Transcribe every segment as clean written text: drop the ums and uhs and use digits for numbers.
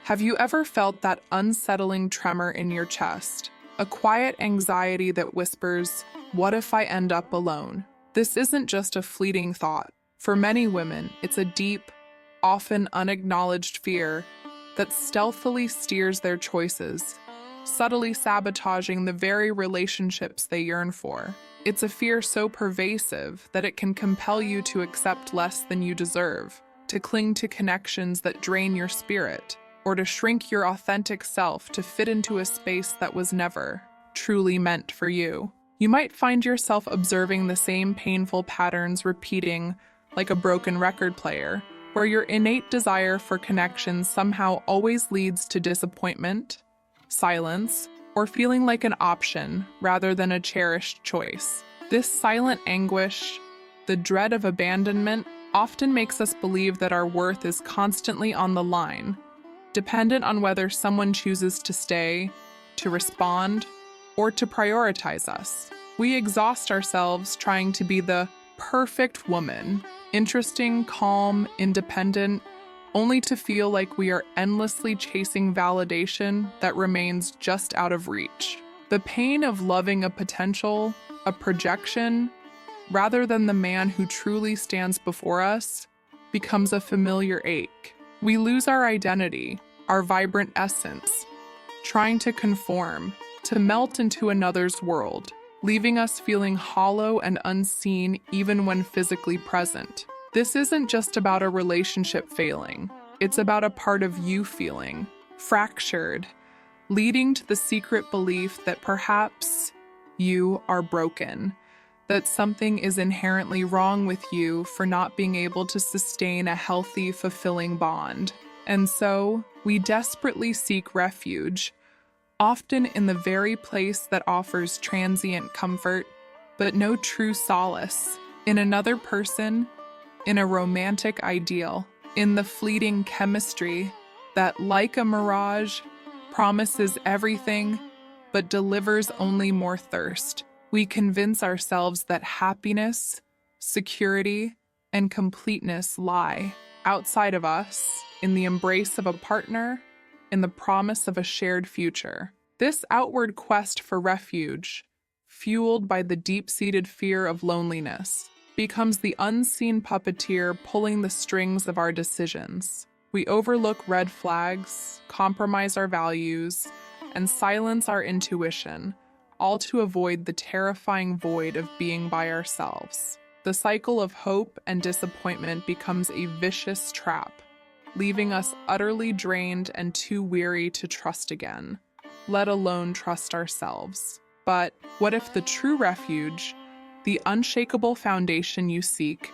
Have you ever felt that unsettling tremor in your chest? A quiet anxiety that whispers, "What if I end up alone?" This isn't just a fleeting thought. For many women, it's a deep, often unacknowledged fear that stealthily steers their choices, subtly sabotaging the very relationships they yearn for. It's a fear so pervasive that it can compel you to accept less than you deserve, to cling to connections that drain your spirit, or to shrink your authentic self to fit into a space that was never truly meant for you. You might find yourself observing the same painful patterns repeating like a broken record player, where your innate desire for connection somehow always leads to disappointment, silence, or feeling like an option rather than a cherished choice. This silent anguish, the dread of abandonment, often makes us believe that our worth is constantly on the line, dependent on whether someone chooses to stay, to respond, or to prioritize us. We exhaust ourselves trying to be the perfect woman, interesting, calm, independent, only to feel like we are endlessly chasing validation that remains just out of reach. The pain of loving a potential, a projection, rather than the man who truly stands before us, becomes a familiar ache. We lose our identity, our vibrant essence, trying to conform, to melt into another's world, leaving us feeling hollow and unseen even when physically present. This isn't just about a relationship failing. It's about a part of you feeling fractured, leading to the secret belief that perhaps you are broken, that something is inherently wrong with you for not being able to sustain a healthy, fulfilling bond. And so, we desperately seek refuge, often in the very place that offers transient comfort, but no true solace, in another person, in a romantic ideal, in the fleeting chemistry that, like a mirage, promises everything but delivers only more thirst. We convince ourselves that happiness, security, and completeness lie outside of us, in the embrace of a partner, in the promise of a shared future. This outward quest for refuge, fueled by the deep-seated fear of loneliness, becomes the unseen puppeteer pulling the strings of our decisions. We overlook red flags, compromise our values, and silence our intuition, all to avoid the terrifying void of being by ourselves. The cycle of hope and disappointment becomes a vicious trap, leaving us utterly drained and too weary to trust again, let alone trust ourselves. But what if the true refuge, the unshakable foundation you seek,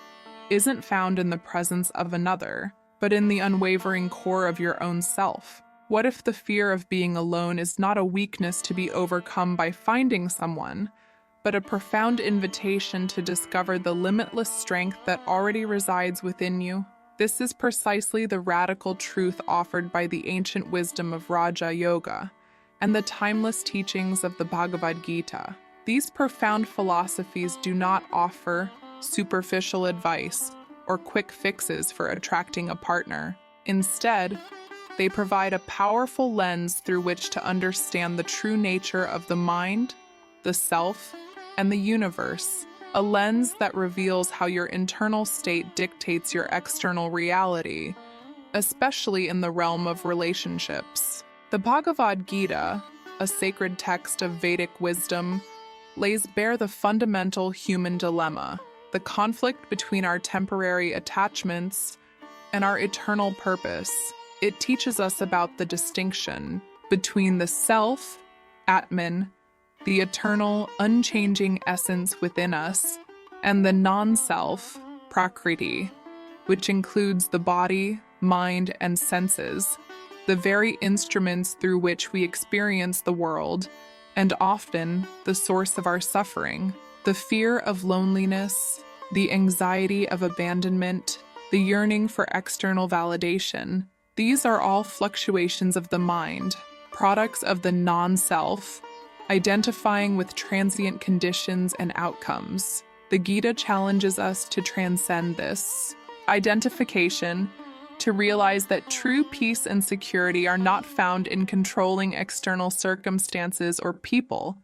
isn't found in the presence of another, but in the unwavering core of your own self? What if the fear of being alone is not a weakness to be overcome by finding someone, but a profound invitation to discover the limitless strength that already resides within you? This is precisely the radical truth offered by the ancient wisdom of Raja Yoga and the timeless teachings of the Bhagavad Gita. These profound philosophies do not offer superficial advice or quick fixes for attracting a partner. Instead, they provide a powerful lens through which to understand the true nature of the mind, the self, and the universe, a lens that reveals how your internal state dictates your external reality, especially in the realm of relationships. The Bhagavad Gita, a sacred text of Vedic wisdom, lays bare the fundamental human dilemma, the conflict between our temporary attachments and our eternal purpose. It teaches us about the distinction between the self, Atman, the eternal, unchanging essence within us, and the non-self, Prakriti, which includes the body, mind, and senses, the very instruments through which we experience the world, and often the source of our suffering. The fear of loneliness, the anxiety of abandonment, the yearning for external validation, these are all fluctuations of the mind, products of the non-self, identifying with transient conditions and outcomes. The Gita challenges us to transcend this identification to realize that true peace and security are not found in controlling external circumstances or people,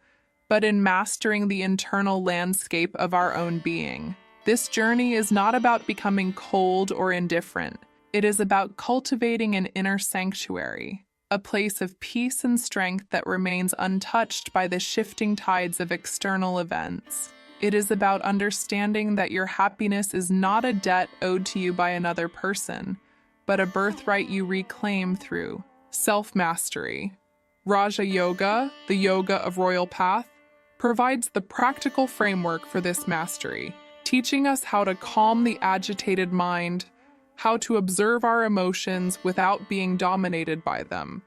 but in mastering the internal landscape of our own being. This journey is not about becoming cold or indifferent. It is about cultivating an inner sanctuary, a place of peace and strength that remains untouched by the shifting tides of external events. It is about understanding that your happiness is not a debt owed to you by another person, but a birthright you reclaim through self-mastery. Raja Yoga, the yoga of royal path, provides the practical framework for this mastery, teaching us how to calm the agitated mind, how to observe our emotions without being dominated by them,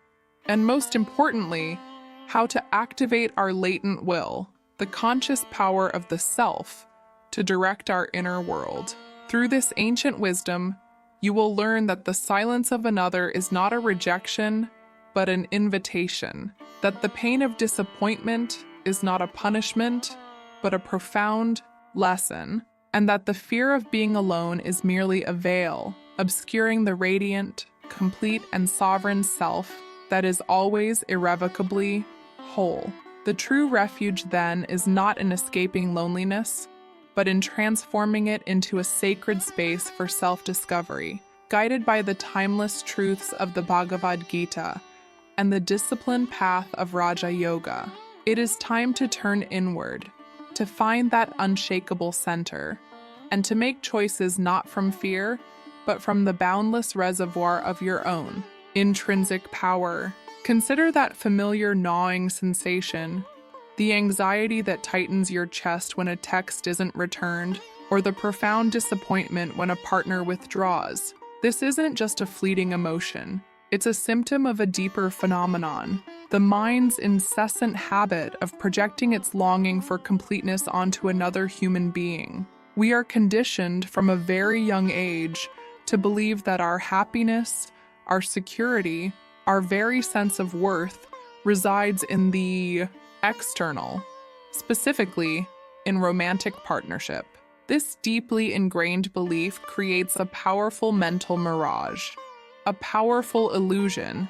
and most importantly, how to activate our latent will, the conscious power of the self, to direct our inner world. Through this ancient wisdom, you will learn that the silence of another is not a rejection, but an invitation, that the pain of disappointment is not a punishment, but a profound lesson, and that the fear of being alone is merely a veil, obscuring the radiant, complete, and sovereign self that is always irrevocably whole. The true refuge, then, is not in escaping loneliness, but in transforming it into a sacred space for self-discovery, guided by the timeless truths of the Bhagavad Gita and the disciplined path of Raja Yoga. It is time to turn inward, to find that unshakable center, and to make choices not from fear, but from the boundless reservoir of your own intrinsic power. Consider that familiar gnawing sensation, the anxiety that tightens your chest when a text isn't returned, or the profound disappointment when a partner withdraws. This isn't just a fleeting emotion. It's a symptom of a deeper phenomenon, the mind's incessant habit of projecting its longing for completeness onto another human being. We are conditioned from a very young age to believe that our happiness, our security, our very sense of worth resides in the external, specifically in romantic partnership. This deeply ingrained belief creates a powerful mental mirage, a powerful illusion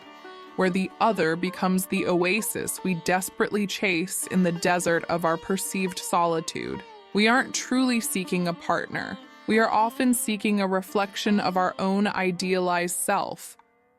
where the other becomes the oasis we desperately chase in the desert of our perceived solitude. We aren't truly seeking a partner. We are often seeking a reflection of our own idealized self,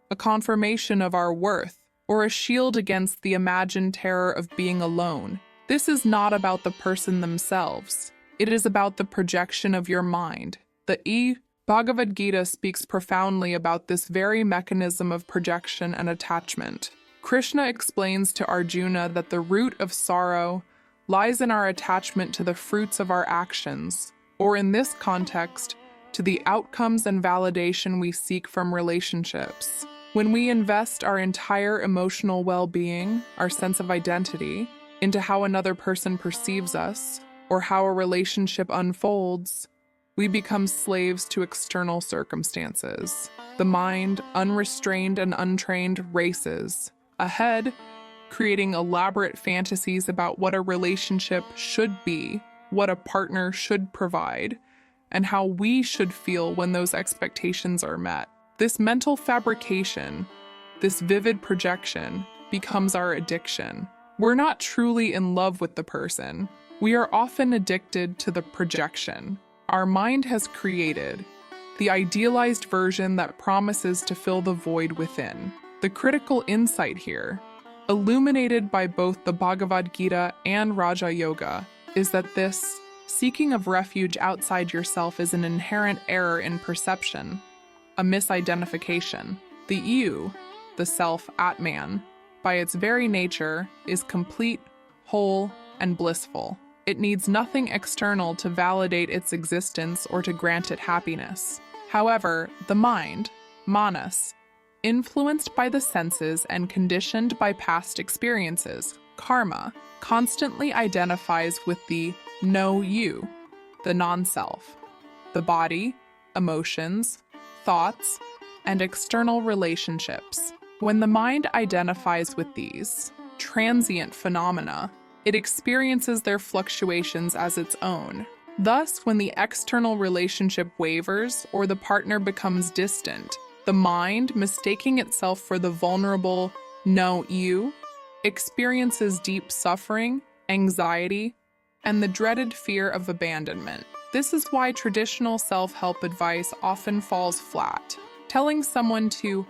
a confirmation of our worth, or a shield against the imagined terror of being alone. This is not about the person themselves. It is about the projection of your mind. The Bhagavad Gita speaks profoundly about this very mechanism of projection and attachment. Krishna explains to Arjuna that the root of sorrow lies in our attachment to the fruits of our actions, or in this context, to the outcomes and validation we seek from relationships. When we invest our entire emotional well-being, our sense of identity, into how another person perceives us, or how a relationship unfolds, we become slaves to external circumstances. The mind, unrestrained and untrained, races ahead, creating elaborate fantasies about what a relationship should be, what a partner should provide, and how we should feel when those expectations are met. This mental fabrication, this vivid projection, becomes our addiction. We're not truly in love with the person. We are often addicted to the projection our mind has created, the idealized version that promises to fill the void within. The critical insight here, illuminated by both the Bhagavad Gita and Raja Yoga, is that this seeking of refuge outside yourself is an inherent error in perception, a misidentification. The you, the self, Atman, by its very nature, is complete, whole, and blissful. It needs nothing external to validate its existence or to grant it happiness. However, the mind, manas, influenced by the senses and conditioned by past experiences, karma, constantly identifies with the no you, the non-self, the body, emotions, thoughts, and external relationships. When the mind identifies with these transient phenomena, it experiences their fluctuations as its own. Thus, when the external relationship wavers or the partner becomes distant, The mind, mistaking itself for the vulnerable, no you, experiences deep suffering, anxiety, and the dreaded fear of abandonment. This is why traditional self-help advice often falls flat. Telling someone to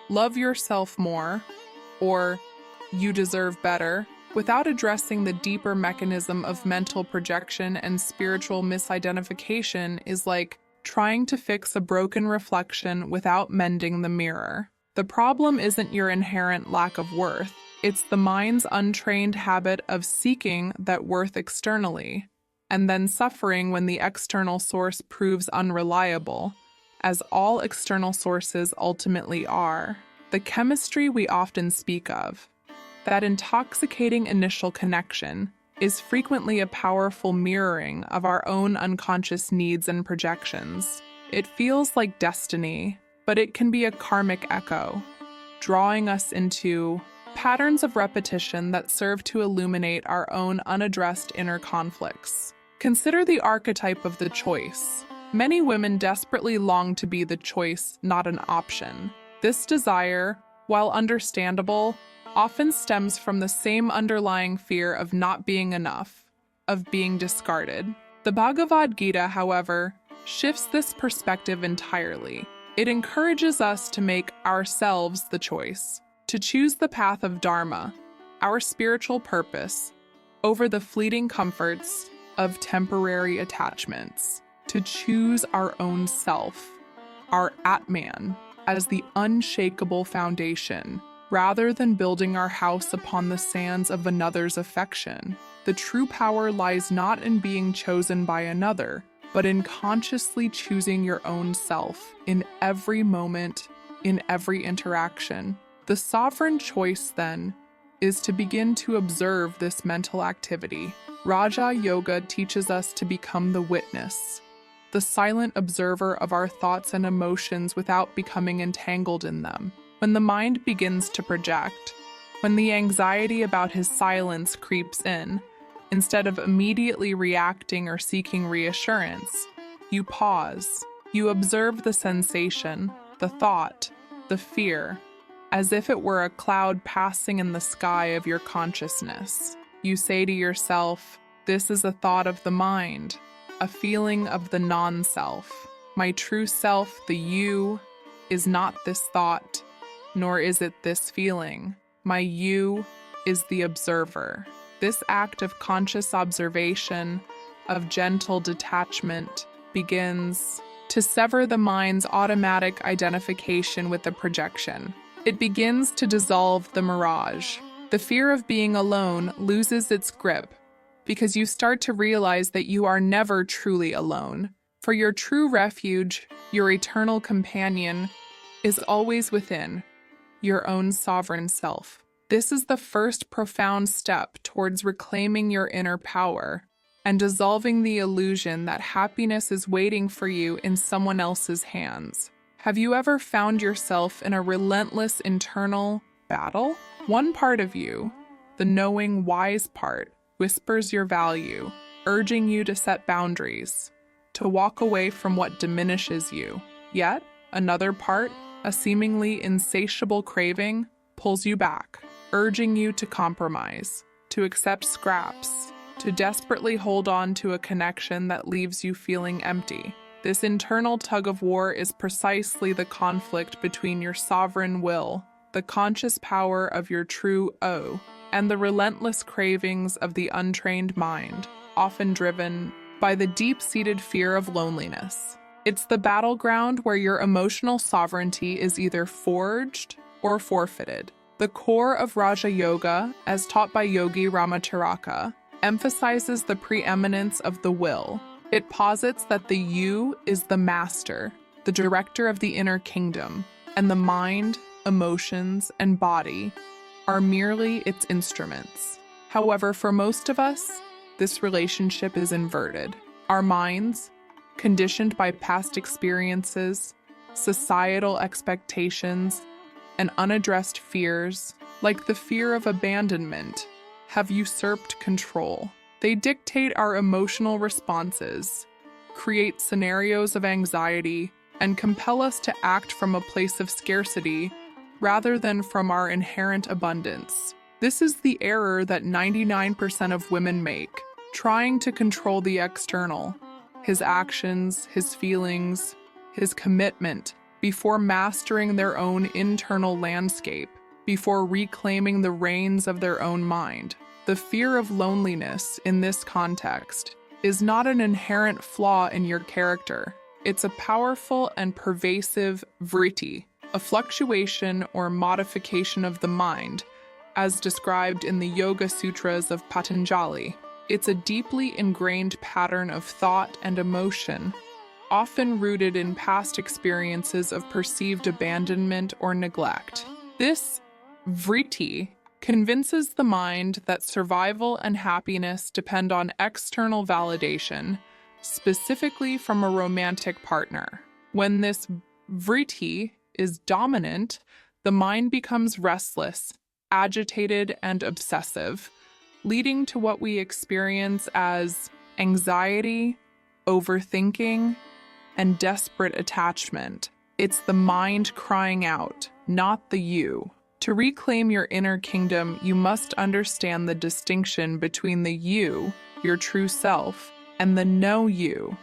love yourself more or you deserve better without addressing the deeper mechanism of mental projection and spiritual misidentification is like trying to fix a broken reflection without mending the mirror. The problem isn't your inherent lack of worth. It's the mind's untrained habit of seeking that worth externally, and then suffering when the external source proves unreliable, as all external sources ultimately are. The chemistry we often speak of, that intoxicating initial connection, is frequently a powerful mirroring of our own unconscious needs and projections. It feels like destiny, but it can be a karmic echo, drawing us into patterns of repetition that serve to illuminate our own unaddressed inner conflicts. Consider the archetype of the choice. Many women desperately long to be the choice, not an option. This desire, while understandable, often stems from the same underlying fear of not being enough, of being discarded. The Bhagavad Gita, however, shifts this perspective entirely. It encourages us to make ourselves the choice, to choose the path of Dharma, our spiritual purpose, over the fleeting comforts of temporary attachments, to choose our own self, our Atman, as the unshakable foundation, rather than building our house upon the sands of another's affection. The true power lies not in being chosen by another, but in consciously choosing your own self in every moment, in every interaction. The sovereign choice, then, is to begin to observe this mental activity. Raja Yoga teaches us to become the witness, the silent observer of our thoughts and emotions without becoming entangled in them. When the mind begins to project, when the anxiety about his silence creeps in, instead of immediately reacting or seeking reassurance, you pause. You observe the sensation, the thought, the fear, as if it were a cloud passing in the sky of your consciousness. You say to yourself, "This is a thought of the mind, a feeling of the non-self. My true self, the you, is not this thought, nor is it this feeling. My you is the observer." This act of conscious observation, of gentle detachment, begins to sever the mind's automatic identification with the projection. It begins to dissolve the mirage. The fear of being alone loses its grip because you start to realize that you are never truly alone. For your true refuge, your eternal companion, is always within, your own sovereign self. This is the first profound step towards reclaiming your inner power and dissolving the illusion that happiness is waiting for you in someone else's hands. Have you ever found yourself in a relentless internal battle? One part of you, the knowing, wise part, whispers your value, urging you to set boundaries, to walk away from what diminishes you. Yet, another part, a seemingly insatiable craving, pulls you back, urging you to compromise, to accept scraps, to desperately hold on to a connection that leaves you feeling empty. This internal tug-of-war is precisely the conflict between your sovereign will, the conscious power of your true O, and the relentless cravings of the untrained mind, often driven by the deep-seated fear of loneliness. It's the battleground where your emotional sovereignty is either forged or forfeited. The core of Raja Yoga, as taught by Yogi Ramacharaka, emphasizes the preeminence of the will. It posits that the you is the master, the director of the inner kingdom, and the mind, emotions, and body are merely its instruments. However, for most of us, this relationship is inverted. Our minds, conditioned by past experiences, societal expectations, and unaddressed fears, like the fear of abandonment, have usurped control. They dictate our emotional responses, create scenarios of anxiety, and compel us to act from a place of scarcity rather than from our inherent abundance. This is the error that 99% of women make, trying to control the external, his actions, his feelings, his commitment, before mastering their own internal landscape, before reclaiming the reins of their own mind. The fear of loneliness in this context is not an inherent flaw in your character. It's a powerful and pervasive vritti, a fluctuation or modification of the mind, as described in the Yoga Sutras of Patanjali. It's a deeply ingrained pattern of thought and emotion, often rooted in past experiences of perceived abandonment or neglect. This vritti convinces the mind that survival and happiness depend on external validation, specifically from a romantic partner. When this vritti is dominant, the mind becomes restless, agitated, and obsessive, leading to what we experience as anxiety, overthinking, and desperate attachment. It's the mind crying out, not the you. To reclaim your inner kingdom, you must understand the distinction between the you, your true self, and the no you,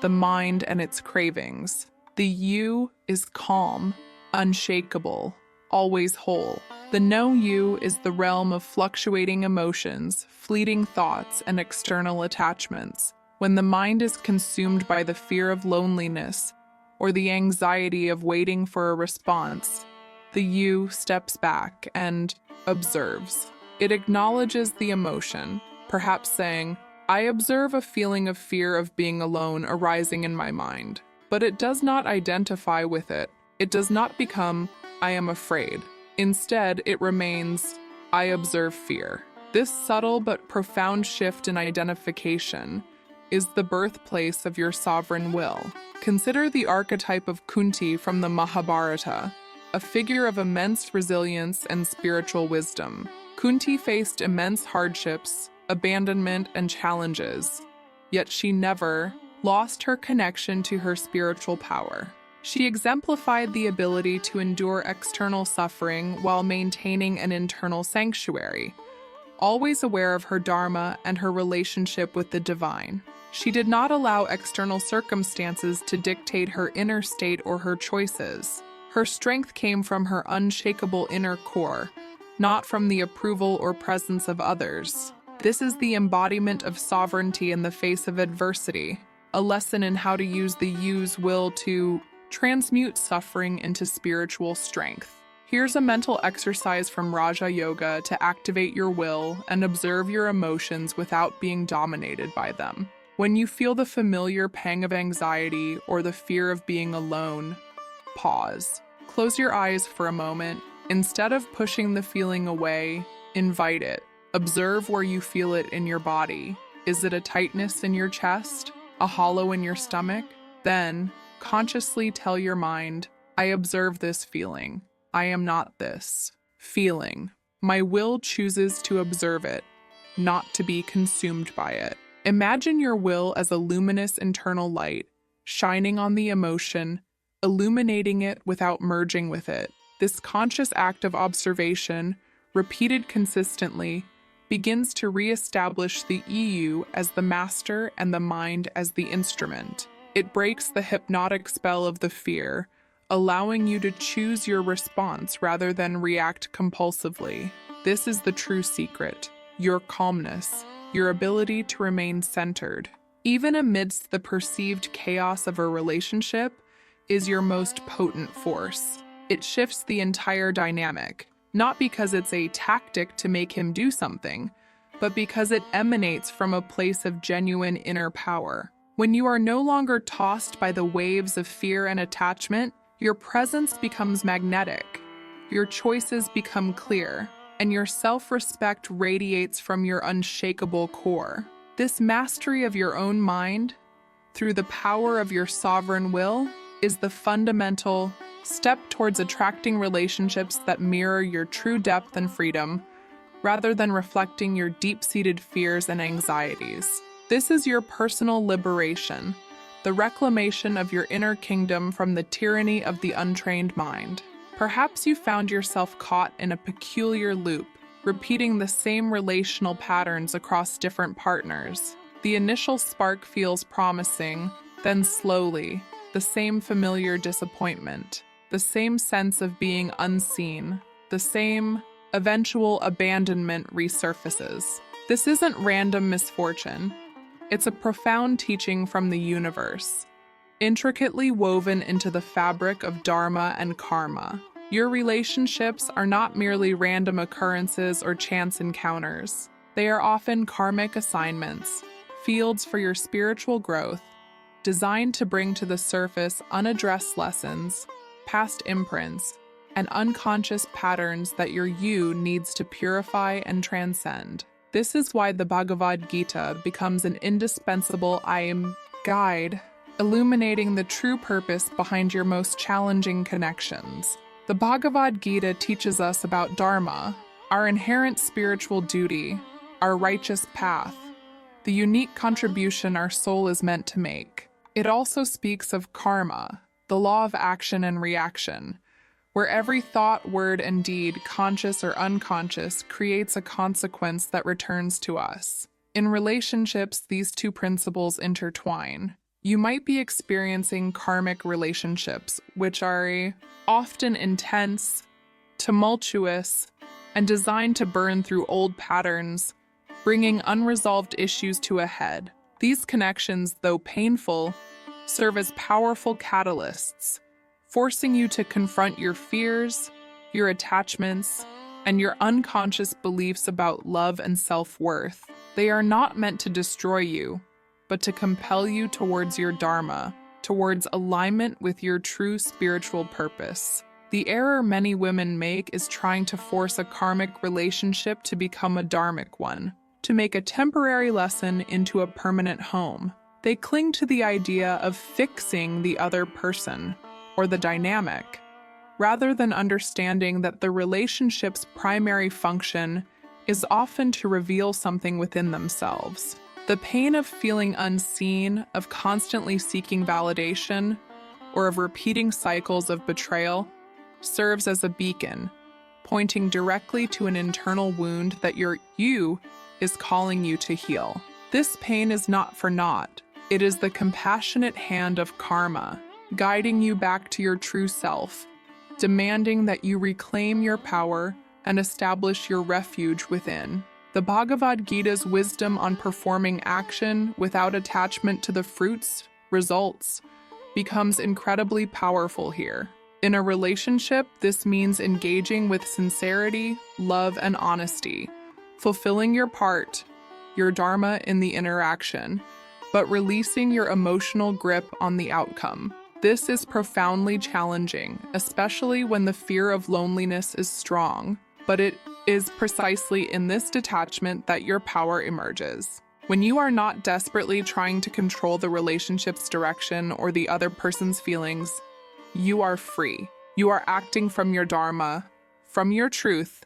the mind and its cravings. The you is calm, unshakable, always whole. The no you is the realm of fluctuating emotions, fleeting thoughts, and external attachments. When the mind is consumed by the fear of loneliness or the anxiety of waiting for a response, the you steps back and observes. It acknowledges the emotion, perhaps saying, "I observe a feeling of fear of being alone arising in my mind," but it does not identify with it. It does not become, "I am afraid." Instead, it remains, "I observe fear." This subtle but profound shift in identification is the birthplace of your sovereign will. Consider the archetype of Kunti from the Mahabharata, a figure of immense resilience and spiritual wisdom. Kunti faced immense hardships, abandonment, and challenges, yet she never lost her connection to her spiritual power. She exemplified the ability to endure external suffering while maintaining an internal sanctuary, always aware of her dharma and her relationship with the divine. She did not allow external circumstances to dictate her inner state or her choices. Her strength came from her unshakable inner core, not from the approval or presence of others. This is the embodiment of sovereignty in the face of adversity, a lesson in how to use the you's will to transmute suffering into spiritual strength. Here's a mental exercise from Raja Yoga to activate your will and observe your emotions without being dominated by them. When you feel the familiar pang of anxiety or the fear of being alone, pause. Close your eyes for a moment. Instead of pushing the feeling away, invite it. Observe where you feel it in your body. Is it a tightness in your chest? A hollow in your stomach? Then, consciously tell your mind, "I observe this feeling. I am not this feeling." My will chooses to observe it, not to be consumed by it. Imagine your will as a luminous internal light, shining on the emotion, illuminating it without merging with it. This conscious act of observation, repeated consistently, begins to re-establish the EU as the master and the mind as the instrument. It breaks the hypnotic spell of the fear, allowing you to choose your response rather than react compulsively. This is the true secret, your calmness, your ability to remain centered. Even amidst the perceived chaos of a relationship, is your most potent force. It shifts the entire dynamic, not because it's a tactic to make him do something, but because it emanates from a place of genuine inner power. When you are no longer tossed by the waves of fear and attachment, your presence becomes magnetic, your choices become clear, and your self-respect radiates from your unshakable core. This mastery of your own mind, through the power of your sovereign will, is the fundamental step towards attracting relationships that mirror your true depth and freedom, rather than reflecting your deep-seated fears and anxieties. This is your personal liberation, the reclamation of your inner kingdom from the tyranny of the untrained mind. Perhaps you found yourself caught in a peculiar loop, repeating the same relational patterns across different partners. The initial spark feels promising, then slowly, the same familiar disappointment, the same sense of being unseen, the same eventual abandonment resurfaces. This isn't random misfortune. It's a profound teaching from the universe, intricately woven into the fabric of dharma and karma. Your relationships are not merely random occurrences or chance encounters. They are often karmic assignments, fields for your spiritual growth, designed to bring to the surface unaddressed lessons, past imprints, and unconscious patterns that your you needs to purify and transcend. This is why the Bhagavad Gita becomes an indispensable guide, illuminating the true purpose behind your most challenging connections. The Bhagavad Gita teaches us about dharma, our inherent spiritual duty, our righteous path, the unique contribution our soul is meant to make. It also speaks of karma, the law of action and reaction, where every thought, word, and deed, conscious or unconscious, creates a consequence that returns to us. In relationships, these two principles intertwine. You might be experiencing karmic relationships, which are often intense, tumultuous, and designed to burn through old patterns, bringing unresolved issues to a head. These connections, though painful, serve as powerful catalysts, forcing you to confront your fears, your attachments, and your unconscious beliefs about love and self-worth. They are not meant to destroy you, but to compel you towards your dharma, towards alignment with your true spiritual purpose. The error many women make is trying to force a karmic relationship to become a dharmic one, to make a temporary lesson into a permanent home. They cling to the idea of fixing the other person, or the dynamic, rather than understanding that the relationship's primary function is often to reveal something within themselves. The pain of feeling unseen, of constantly seeking validation, or of repeating cycles of betrayal, serves as a beacon, pointing directly to an internal wound that your you is calling you to heal. This pain is not for naught. It is the compassionate hand of karma, guiding you back to your true self, demanding that you reclaim your power and establish your refuge within. The Bhagavad Gita's wisdom on performing action without attachment to the fruits, results, becomes incredibly powerful here. In a relationship, this means engaging with sincerity, love, and honesty, fulfilling your part, your dharma in the interaction, but releasing your emotional grip on the outcome. This is profoundly challenging, especially when the fear of loneliness is strong, but it is precisely in this detachment that your power emerges. When you are not desperately trying to control the relationship's direction or the other person's feelings, you are free. You are acting from your dharma, from your truth,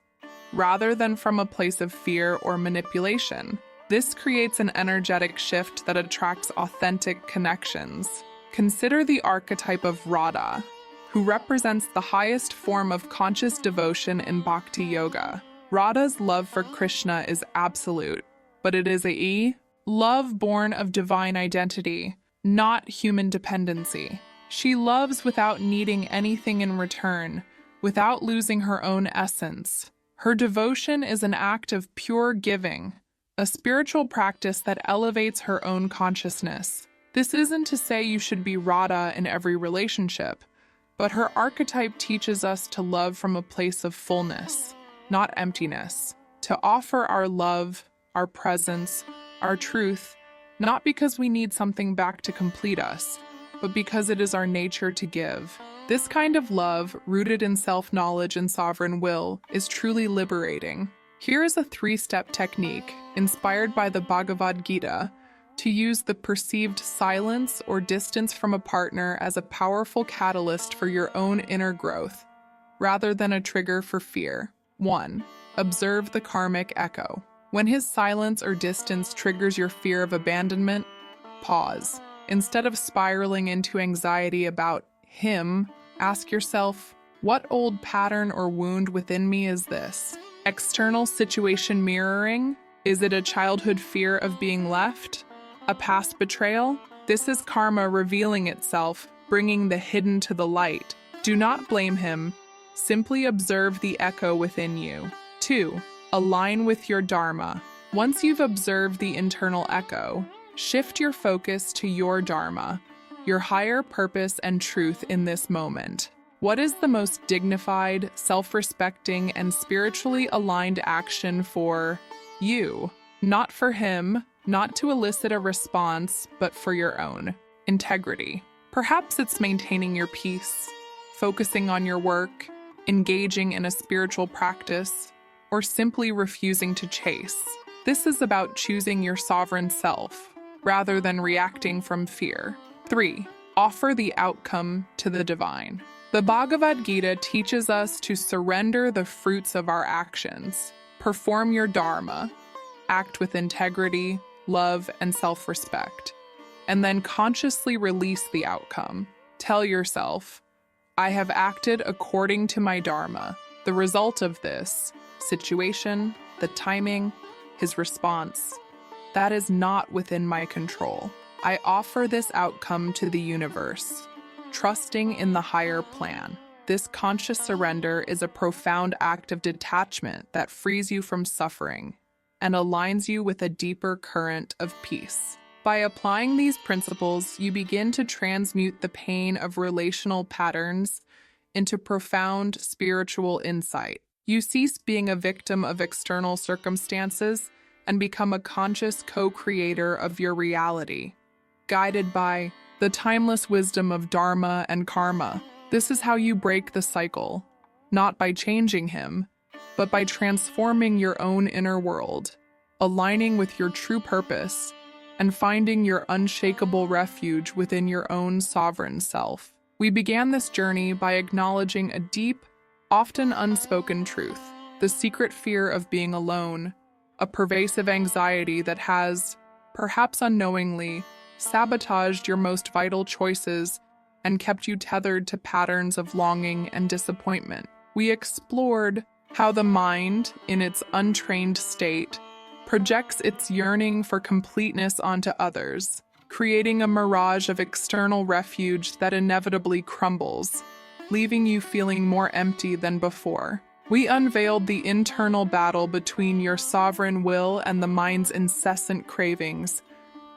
rather than from a place of fear or manipulation. This creates an energetic shift that attracts authentic connections. Consider the archetype of Radha, who represents the highest form of conscious devotion in Bhakti Yoga. Radha's love for Krishna is absolute, but it is a love born of divine identity, not human dependency. She loves without needing anything in return, without losing her own essence. Her devotion is an act of pure giving, a spiritual practice that elevates her own consciousness. This isn't to say you should be Radha in every relationship, but her archetype teaches us to love from a place of fullness, not emptiness, to offer our love, our presence, our truth, not because we need something back to complete us, but because it is our nature to give. This kind of love, rooted in self-knowledge and sovereign will, is truly liberating. Here is a 3-step technique, inspired by the Bhagavad Gita, to use the perceived silence or distance from a partner as a powerful catalyst for your own inner growth, rather than a trigger for fear. 1. Observe the karmic echo. When his silence or distance triggers your fear of abandonment, pause. Instead of spiraling into anxiety about him, ask yourself, what old pattern or wound within me is this? External situation mirroring? Is it a childhood fear of being left? A past betrayal? This is karma revealing itself, bringing the hidden to the light. Do not blame him. Simply observe the echo within you. 2. Align with your dharma. Once you've observed the internal echo, shift your focus to your dharma, your higher purpose and truth in this moment. What is the most dignified, self-respecting, and spiritually aligned action for you? Not for him, not to elicit a response, but for your own integrity. Perhaps it's maintaining your peace, focusing on your work, engaging in a spiritual practice, or simply refusing to chase. This is about choosing your sovereign self, rather than reacting from fear. 3. Offer the outcome to the divine. The Bhagavad Gita teaches us to surrender the fruits of our actions, perform your dharma, act with integrity, love, and self-respect, and then consciously release the outcome. Tell yourself, I have acted according to my dharma. The result of this situation, the timing, his response, that is not within my control. I offer this outcome to the universe, trusting in the higher plan. This conscious surrender is a profound act of detachment that frees you from suffering and aligns you with a deeper current of peace. By applying these principles, you begin to transmute the pain of relational patterns into profound spiritual insight. You cease being a victim of external circumstances and become a conscious co-creator of your reality, guided by the timeless wisdom of dharma and karma. This is how you break the cycle, not by changing him, but by transforming your own inner world, aligning with your true purpose, and finding your unshakable refuge within your own sovereign self. We began this journey by acknowledging a deep, often unspoken truth, the secret fear of being alone, a pervasive anxiety that has, perhaps unknowingly, sabotaged your most vital choices and kept you tethered to patterns of longing and disappointment. We explored how the mind, in its untrained state, projects its yearning for completeness onto others, creating a mirage of external refuge that inevitably crumbles, leaving you feeling more empty than before. We unveiled the internal battle between your sovereign will and the mind's incessant cravings,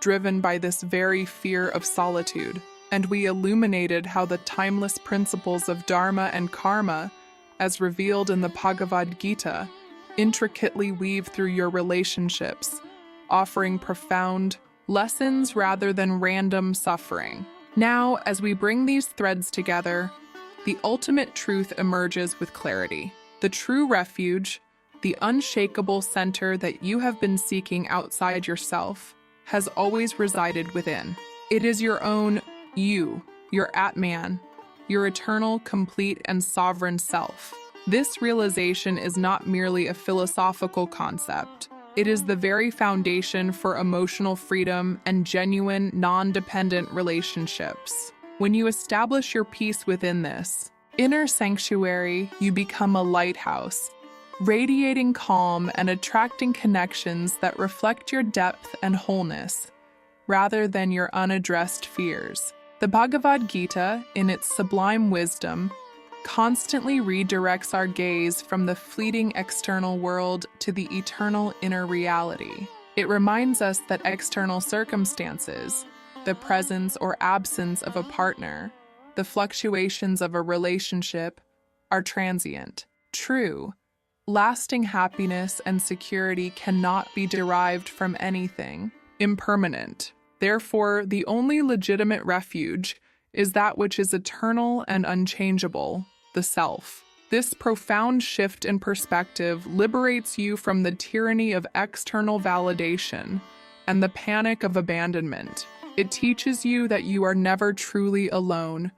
driven by this very fear of solitude. And we illuminated how the timeless principles of dharma and karma, as revealed in the Bhagavad Gita, intricately weave through your relationships, offering profound lessons rather than random suffering. Now, as we bring these threads together, the ultimate truth emerges with clarity. The true refuge, the unshakable center that you have been seeking outside yourself, has always resided within. It is your own you, your Atman, your eternal, complete, and sovereign self. This realization is not merely a philosophical concept. It is the very foundation for emotional freedom and genuine, non-dependent relationships. When you establish your peace within this inner sanctuary, you become a lighthouse, radiating calm and attracting connections that reflect your depth and wholeness, rather than your unaddressed fears. The Bhagavad Gita, in its sublime wisdom, constantly redirects our gaze from the fleeting external world to the eternal inner reality. It reminds us that external circumstances, the presence or absence of a partner, the fluctuations of a relationship, are transient. True, lasting happiness and security cannot be derived from anything impermanent. Therefore, the only legitimate refuge is that which is eternal and unchangeable, the self. This profound shift in perspective liberates you from the tyranny of external validation and the panic of abandonment. It teaches you that you are never truly alone,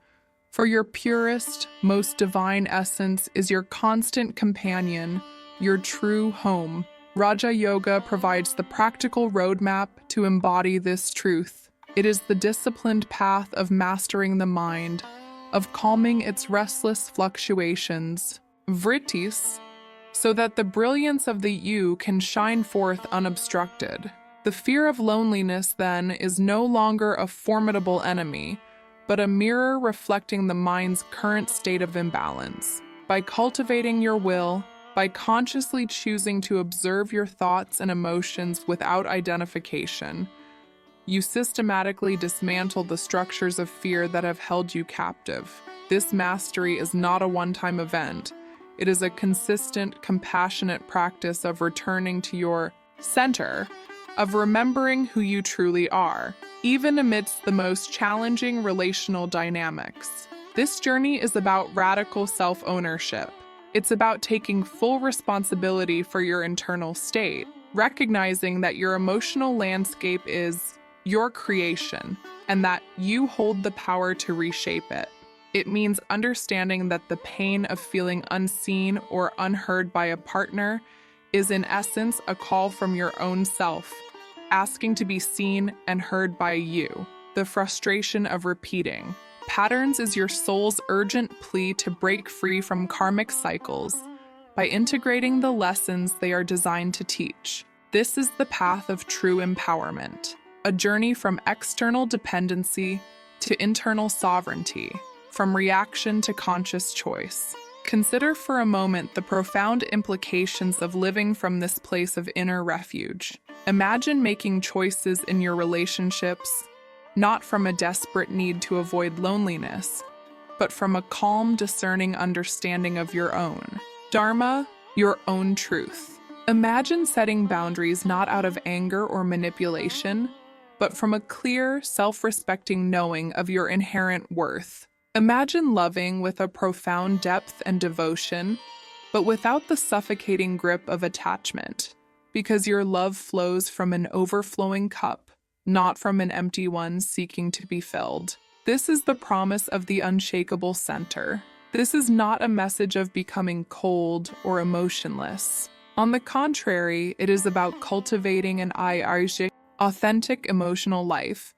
for your purest, most divine essence is your constant companion, your true home. Raja Yoga provides the practical roadmap to embody this truth. It is the disciplined path of mastering the mind, of calming its restless fluctuations, vrittis, so that the brilliance of the you can shine forth unobstructed. The fear of loneliness, then, is no longer a formidable enemy, but a mirror reflecting the mind's current state of imbalance. By cultivating your will, by consciously choosing to observe your thoughts and emotions without identification, you systematically dismantle the structures of fear that have held you captive. This mastery is not a one-time event. It is a consistent, compassionate practice of returning to your center, of remembering who you truly are, even amidst the most challenging relational dynamics. This journey is about radical self-ownership. It's about taking full responsibility for your internal state, recognizing that your emotional landscape is your creation, and that you hold the power to reshape it. It means understanding that the pain of feeling unseen or unheard by a partner is in essence a call from your own self, asking to be seen and heard by you. The frustration of repeating patterns is your soul's urgent plea to break free from karmic cycles by integrating the lessons they are designed to teach. This is the path of true empowerment, a journey from external dependency to internal sovereignty, from reaction to conscious choice. Consider for a moment the profound implications of living from this place of inner refuge. Imagine making choices in your relationships, not from a desperate need to avoid loneliness, but from a calm, discerning understanding of your own dharma, your own truth. Imagine setting boundaries not out of anger or manipulation, but from a clear, self-respecting knowing of your inherent worth. Imagine loving with a profound depth and devotion, but without the suffocating grip of attachment, because your love flows from an overflowing cup, not from an empty one seeking to be filled. This is the promise of the unshakable center. This is not a message of becoming cold or emotionless. On the contrary, it is about cultivating an authentic emotional life,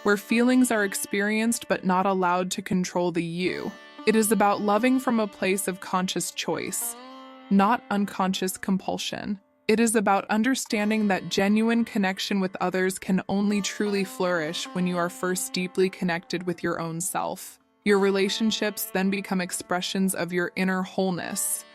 where feelings are experienced but not allowed to control the you. It is about loving from a place of conscious choice, not unconscious compulsion. It is about understanding that genuine connection with others can only truly flourish when you are first deeply connected with your own self. Your relationships then become expressions of your inner wholeness,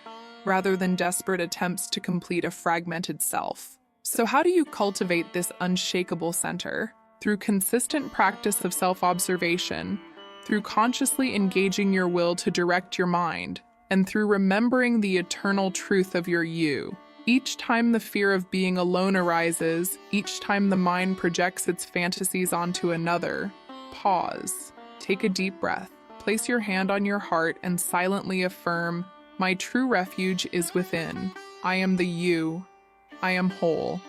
rather than desperate attempts to complete a fragmented self. So how do you cultivate this unshakable center? Through consistent practice of self-observation, through consciously engaging your will to direct your mind, and through remembering the eternal truth of your you. Each time the fear of being alone arises, each time the mind projects its fantasies onto another, pause, take a deep breath, place your hand on your heart and silently affirm, "My true refuge is within. I am the you. I am whole.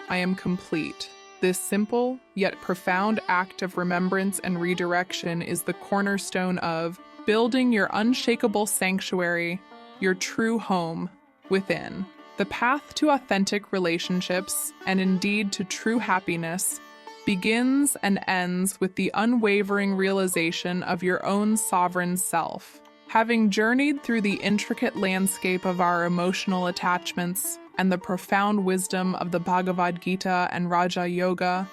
I am complete." This simple, yet profound act of remembrance and redirection is the cornerstone of building your unshakable sanctuary, your true home, within. The path to authentic relationships, and indeed to true happiness, begins and ends with the unwavering realization of your own sovereign self. Having journeyed through the intricate landscape of our emotional attachments and the profound wisdom of the Bhagavad Gita and Raja Yoga,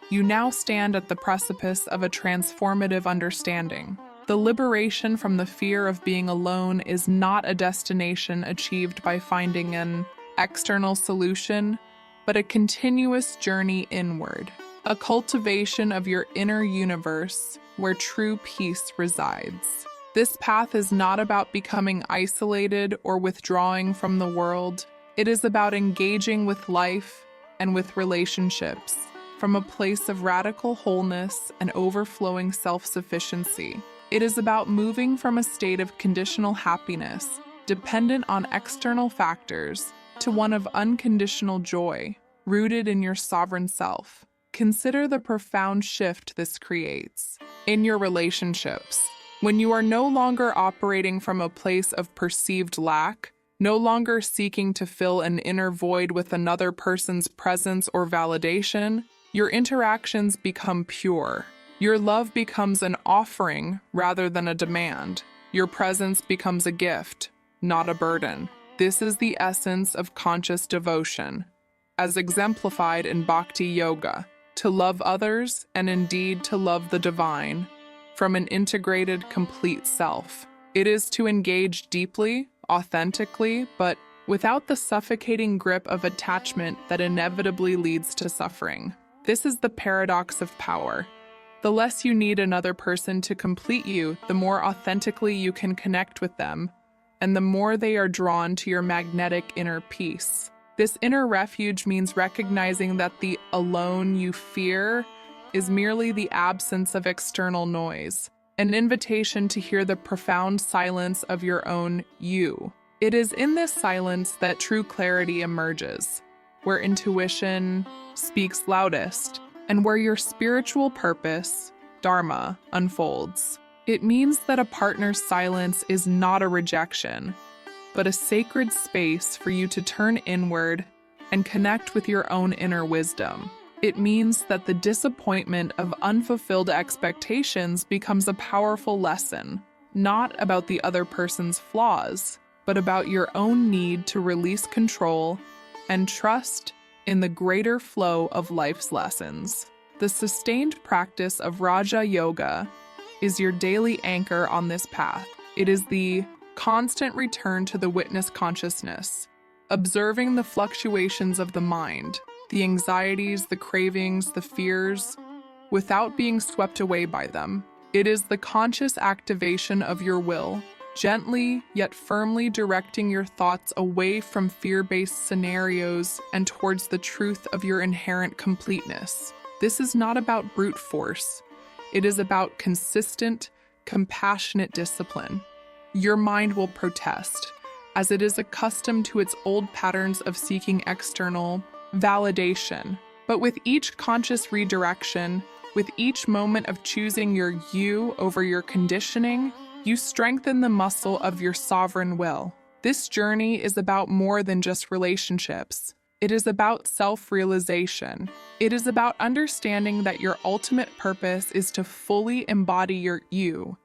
you now stand at the precipice of a transformative understanding. The liberation from the fear of being alone is not a destination achieved by finding an external solution, but a continuous journey inward, a cultivation of your inner universe where true peace resides. This path is not about becoming isolated or withdrawing from the world. It is about engaging with life and with relationships from a place of radical wholeness and overflowing self-sufficiency. It is about moving from a state of conditional happiness, dependent on external factors, to one of unconditional joy, rooted in your sovereign self. Consider the profound shift this creates in your relationships. When you are no longer operating from a place of perceived lack, no longer seeking to fill an inner void with another person's presence or validation, Your interactions become pure. Your love becomes an offering rather than a demand. Your presence becomes a gift, not a burden. This is the essence of conscious devotion, as exemplified in Bhakti Yoga, to love others and indeed to love the divine from an integrated, complete self. It is to engage deeply, authentically, but without the suffocating grip of attachment that inevitably leads to suffering. This is the paradox of power. The less you need another person to complete you, the more authentically you can connect with them, and the more they are drawn to your magnetic inner peace. This inner refuge means recognizing that the alone you fear is merely the absence of external noise, an invitation to hear the profound silence of your own you. It is in this silence that true clarity emerges, where intuition speaks loudest, and where your spiritual purpose, dharma, unfolds. It means that a partner's silence is not a rejection, but a sacred space for you to turn inward and connect with your own inner wisdom. It means that the disappointment of unfulfilled expectations becomes a powerful lesson, not about the other person's flaws, but about your own need to release control and trust in the greater flow of life's lessons. The sustained practice of Raja Yoga is your daily anchor on this path. It is the constant return to the witness consciousness, observing the fluctuations of the mind, the anxieties, the cravings, the fears, without being swept away by them. It is the conscious activation of your will, gently yet firmly directing your thoughts away from fear-based scenarios and towards the truth of your inherent completeness. This is not about brute force. It is about consistent, compassionate discipline. Your mind will protest, as it is accustomed to its old patterns of seeking external validation. But with each conscious redirection, with each moment of choosing your you over your conditioning, you strengthen the muscle of your sovereign will. This journey is about more than just relationships. It is about self-realization. It is about understanding that your ultimate purpose is to fully embody your you,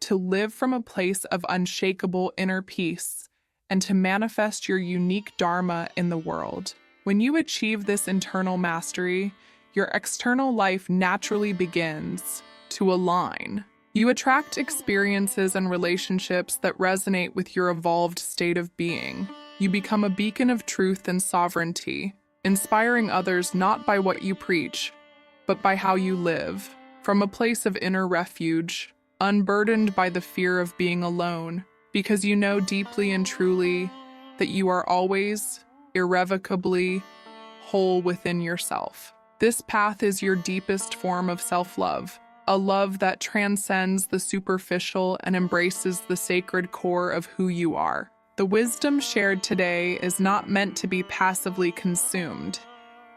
to live from a place of unshakable inner peace, and to manifest your unique dharma in the world. When you achieve this internal mastery, your external life naturally begins to align. You attract experiences and relationships that resonate with your evolved state of being. You become a beacon of truth and sovereignty, inspiring others not by what you preach, but by how you live, from a place of inner refuge, unburdened by the fear of being alone, because you know deeply and truly that you are always, irrevocably, whole within yourself. This path is your deepest form of self-love, a love that transcends the superficial and embraces the sacred core of who you are. The wisdom shared today is not meant to be passively consumed.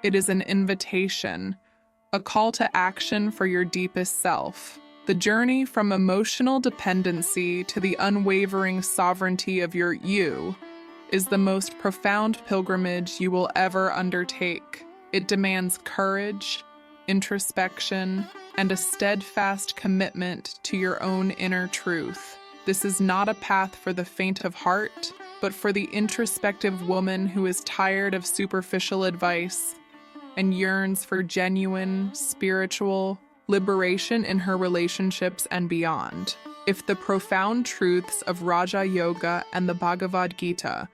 It is an invitation, a call to action for your deepest self. The journey from emotional dependency to the unwavering sovereignty of your you is the most profound pilgrimage you will ever undertake. It demands courage, introspection, and a steadfast commitment to your own inner truth. This is not a path for the faint of heart, but for the introspective woman who is tired of superficial advice and yearns for genuine, spiritual liberation in her relationships and beyond. If the profound truths of Raja Yoga and the Bhagavad Gita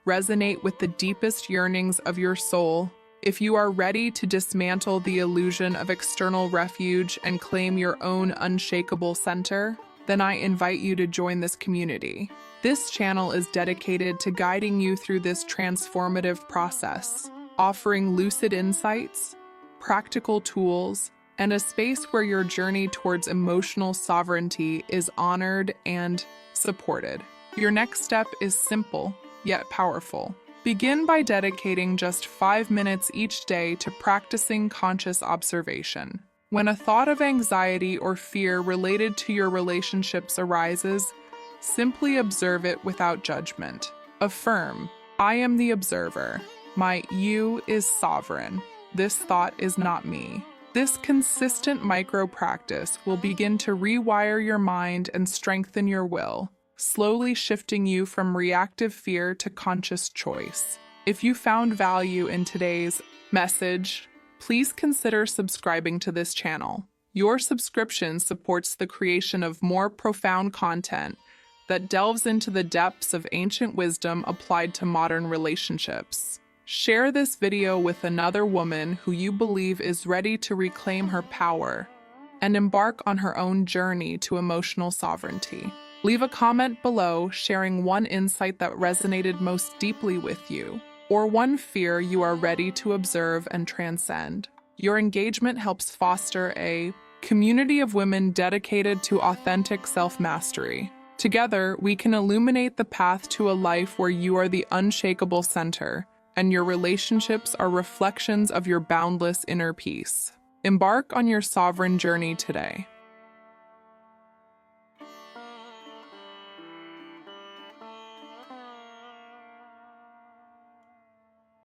resonate with the deepest yearnings of your soul, if you are ready to dismantle the illusion of external refuge and claim your own unshakable center, then I invite you to join this community. This channel is dedicated to guiding you through this transformative process, offering lucid insights, practical tools, and a space where your journey towards emotional sovereignty is honored and supported. Your next step is simple, yet powerful. Begin by dedicating just 5 minutes each day to practicing conscious observation. When a thought of anxiety or fear related to your relationships arises, simply observe it without judgment. Affirm, I am the observer. My you is sovereign. "This thought is not me." This consistent micro practice will begin to rewire your mind and strengthen your will, slowly shifting you from reactive fear to conscious choice. If you found value in today's message, please consider subscribing to this channel. Your subscription supports the creation of more profound content that delves into the depths of ancient wisdom applied to modern relationships. Share this video with another woman who you believe is ready to reclaim her power and embark on her own journey to emotional sovereignty. Leave a comment below sharing one insight that resonated most deeply with you, or one fear you are ready to observe and transcend. Your engagement helps foster a community of women dedicated to authentic self-mastery. Together, we can illuminate the path to a life where you are the unshakable center, and your relationships are reflections of your boundless inner peace. Embark on your sovereign journey today.